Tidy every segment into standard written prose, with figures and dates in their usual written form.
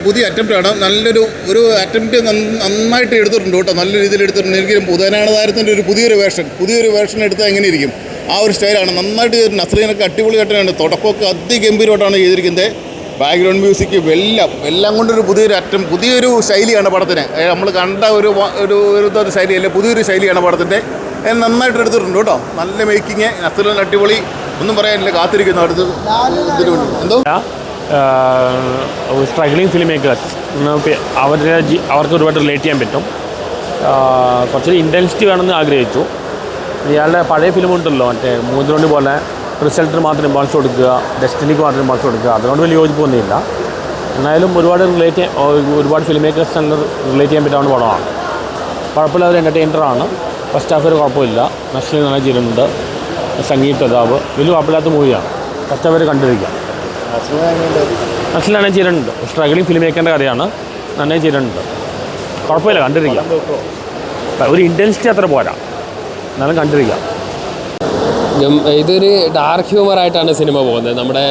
പുതിയ അറ്റംപ്റ്റാണ്. ഒരു അറ്റംപ്റ്റ് നന്നായിട്ട് എടുത്തിട്ടുണ്ട് കേട്ടോ. നല്ല രീതിയിൽ എടുത്തിട്ടുണ്ട്. എനിക്കും ഉദയനാടതാരത്തിൻ്റെ പുതിയൊരു വേർഷൻ എടുത്താൽ എങ്ങനെയിരിക്കും ആ ഒരു സ്റ്റൈലാണ് നന്നായിട്ട് ചെയ്തിട്ടുണ്ട്. നസ്രീനൊക്കെ അടിപൊളിയായിട്ടാണ്. തുടക്കമൊക്കെ അതിഗംഭീരമായിട്ടാണ് ചെയ്തിരിക്കുന്നത്. ബാക്ക്ഗ്രൗണ്ട് മ്യൂസിക് എല്ലാം കൊണ്ടൊരു പുതിയൊരു ശൈലിയാണ് പടത്തിന്. നമ്മൾ കണ്ട ഒരു ശൈലിയല്ല, പുതിയൊരു ശൈലിയാണ് പടത്തിൻ്റെ. നന്നായിട്ട് എടുത്തിട്ടുണ്ട് കേട്ടോ. നല്ല മേക്കിങ്, നസ്രീൻ അടിപൊളി, ഒന്നും പറയാനില്ല. കാത്തിരിക്കുന്നു അടുത്ത് ഇതിന് വേണ്ടി. എന്തോ സ്ട്രഗ്ലിംഗ് ഫിലിം മേക്കേഴ്സ് അവർക്ക് ഒരുപാട് റിലേറ്റ് ചെയ്യാൻ പറ്റും. കുറച്ചൊരു ഇൻറ്റൻസിറ്റി വേണമെന്ന് ആഗ്രഹിച്ചു. ഇയാളുടെ പഴയ ഫിലിം ഉണ്ടല്ലോ, മറ്റേ മൂന്നുണ്ടി പോലെ റിസൾട്ടിന് മാത്രം ഇമ്പോർട്ടൻസ് കൊടുക്കുക, ഡെസ്റ്റിനിക്ക് മാത്രം ഇമ്പോർട്ടൻസ് കൊടുക്കുക, അതുകൊണ്ട് വലിയ യോജിപ്പൊന്നുമില്ല. എന്നാലും ഒരുപാട് ഫിലിം മേക്കേഴ്സ് റിലേറ്റ് ചെയ്യാൻ പറ്റാവുന്ന പടമാണ്. കുഴപ്പമില്ല, ഒരു എൻ്റർടൈനറാണ്. ഫസ്റ്റ് ഹാഫ് ഒരു കുഴപ്പമില്ല. നസ്രീൻ നല്ല ചെയ്തിട്ടുണ്ട്. സംഗീത് പ്രതാപ് വലിയ കുഴപ്പമില്ലാത്ത മൂവിയാണ്. ഫസ്റ്റ് ഹാഫ് കണ്ടിരിക്കാം. നസ്രീൻ ചെയ്തിട്ടുണ്ട്. സ്ട്രഗ്ലിംഗ് ഫിലിം മേക്കേണ്ട കഥയാണ്. നന്നായി ചെയ്തിട്ടുണ്ട്. കുഴപ്പമില്ല, കണ്ടിരിക്കാം. ഒരു ഇൻറ്റൻസിറ്റി അത്ര പോരാ, എന്നാലും കണ്ടിരിക്കാം. ഇതൊരു ഡാർക്ക് ഹ്യൂമറായിട്ടാണ് സിനിമ പോകുന്നത്. നമ്മുടെ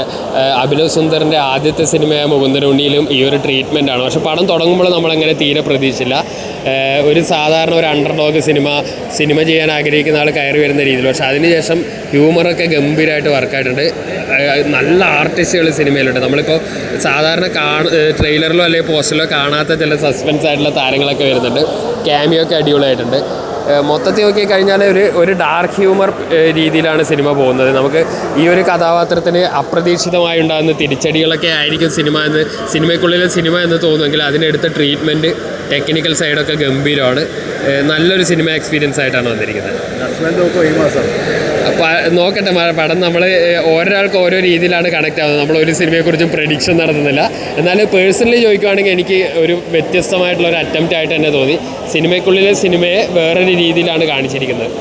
അഭിനവ് സുന്ദറിൻ്റെ ആദ്യത്തെ സിനിമയായ മുകുന്ദനുണ്ണിയിലും ഈ ഒരു ട്രീറ്റ്മെൻറ്റാണ്. പക്ഷേ പടം തുടങ്ങുമ്പോൾ നമ്മളങ്ങനെ തീരെ പ്രതീക്ഷിച്ചില്ല. ഒരു സാധാരണ ഒരു അണ്ടർഡോഗ് സിനിമ ചെയ്യാൻ ആഗ്രഹിക്കുന്ന ആൾ കയറി വരുന്ന രീതിയിൽ. പക്ഷേ അതിനുശേഷം ഹ്യൂമറൊക്കെ ഗംഭീരമായിട്ട് വർക്കായിട്ടുണ്ട്. നല്ല ആർട്ടിസ്റ്റുകൾ സിനിമയിലുണ്ട്. നമ്മളിപ്പോൾ സാധാരണ ട്രെയിലറിലോ അല്ലെങ്കിൽ പോസ്റ്ററിലോ കാണാത്ത ചില സസ്പെൻസ് ആയിട്ടുള്ള താരങ്ങളൊക്കെ വരുന്നുണ്ട്. ക്യാമിയൊക്കെ അടിപൊളിയായിട്ടുണ്ട്. മൊത്തത്തിൽ നോക്കി കഴിഞ്ഞാൽ ഒരു ഡാർക്ക് ഹ്യൂമർ രീതിയിലാണ് സിനിമ പോകുന്നത്. നമുക്ക് ഈ ഒരു കഥാപാത്രത്തിന് അപ്രതീക്ഷിതമായി ഉണ്ടാകുന്ന തിരിച്ചടികളൊക്കെ ആയിരിക്കും സിനിമയ്ക്കുള്ളിലെ സിനിമ എന്ന് തോന്നുമെങ്കിൽ അതിനെടുത്ത ട്രീറ്റ്മെൻറ്റ്, ടെക്നിക്കൽ സൈഡൊക്കെ ഗംഭീരമാണ്. നല്ലൊരു സിനിമ എക്സ്പീരിയൻസ് ആയിട്ടാണ് വന്നിരിക്കുന്നത്. അപ്പോൾ നോക്കട്ടെ, പടം നമ്മൾ ഓരോരാൾക്ക് ഓരോ രീതിയിലാണ് കണക്റ്റ് ആവുന്നത്. നമ്മളൊരു സിനിമയെക്കുറിച്ചും പ്രഡിക്ഷൻ നടത്തുന്നില്ല. എന്നാൽ പേഴ്സണലി ചോദിക്കുകയാണെങ്കിൽ എനിക്ക് ഒരു വ്യത്യസ്തമായിട്ടുള്ള ഒരു അറ്റംപ്റ്റ് ആയിട്ട് തന്നെ തോന്നി. സിനിമയ്ക്കുള്ളിലെ സിനിമയെ വേറൊരു രീതിയിലാണ് കാണിച്ചിരിക്കുന്നത്.